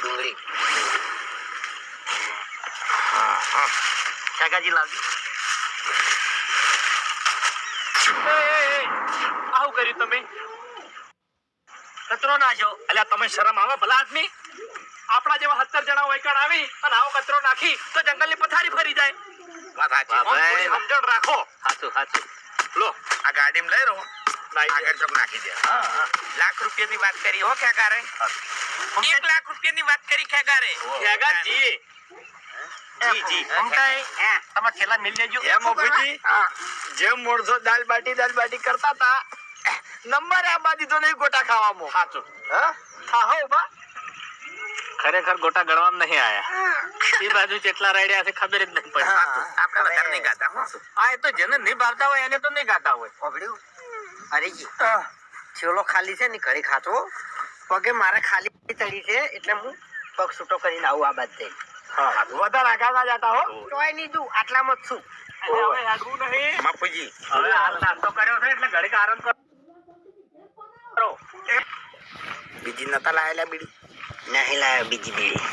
ડુંગળી હા કાકાજી લાવજો. આવું કર્યું તમે? કચરો નાખ્યો. અલ્યા તમે શરમ આવે ભલા આદમી? આપણા જેવા 17 જણા વૈકણ આવી અને આવો કચરો નાખી તો જંગલની પથારી ફરી જાય. વાત સાચી. થોડી સમજણ રાખો. સાચું સાચું. લો આ ગાડીમાં લઈ રહો. આગળ ચોક નાખી દે. લાખ રૂપિયાની વાત કરી હો ખેગારે. 1 લાખ રૂપિયાની વાત કરી ખેગારે. ખેગાજી જી તમે થેલા મિલ લેજો. એમ ઓફીજી જેમ મોરસો દાલ બાટી કરતા હતા નંબર આબા દીધો નહીં ગોટા ખાવામાં. સાચું. હા ખાહો બા. ખરેખર ગોટા ગળવામાં નહીં આયા. એ બાજુ કેટલા રાડ્યા છે ખબર જ નહીં પડી. આપણે વધારે નહીં ગાતા હો. હા એ તો જેને નહીં ભાવતા હોય એને તો નહીં ગાતા હોય. ઓબડ્યું હરીજી છેલ્લો ખાલી છે ને ઘડી ખાતો પગે મારે ખાલી ચડી છે એટલે હું પગ છૂટો કરીને આવું આ બાદ જઈ. વધારે આઘા જતા હો. તોય નહીં દઉં આટલામાં જ છું. હવે આગવું નહીં. બાપુજી હવે હાલ નાસ્તો કર્યો છે એટલે ઘડીક આરામ કરો. બીજી નતા લાયેલા બીડી નહીં લાવ્યો બીજી બીડી.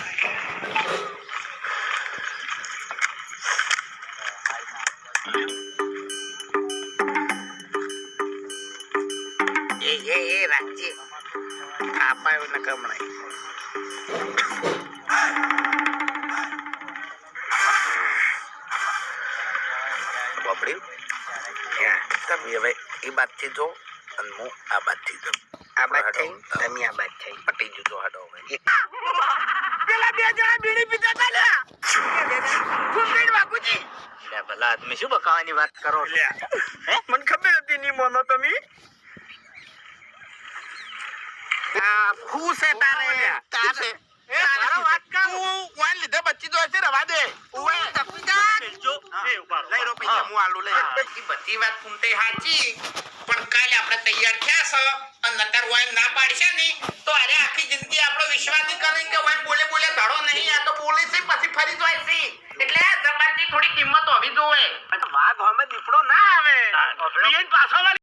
એ રાખજે આપાયો ન કમણાય. બાપડી તમે હવે એ બાતથી જો અને હું આ બાતથી જો. આ બાદ થઈ તમે આ બાદ થઈ પટી જુદો હાડો હવે. પેલા 2 જણા બીડી પીતા હતા લ્યા. ફૂંકીને બાપુજી લે ભલા આદમી શું બકાવાની વાત કરો? મને ખબર હતી નહીં મોનો તમે. ખુશ છે તારે તારે તારો વાત કર. તું વાન લીધે બચ્ચી તો હશે રવા દે. ઓય તપીદાર લઈ રો પૈસા હું આલું લઈ. ઈ બધી વાત ફૂંટે સાચી પણ કાલે આપણે તૈયાર થયા છે અને નતર વાઈન ના પાડશે ને તો અરે આખી જિંદગી આપણો વિશ્વાસ નહીં કરે કે વાઈન બોલે ધડો નહીં. આ તો બોલે છે પછી ફરી જાય છે એટલે જબાનની થોડી કિંમત હોવી જોઈએ. વાઘ અમે દીપડો ના આવે. પાછો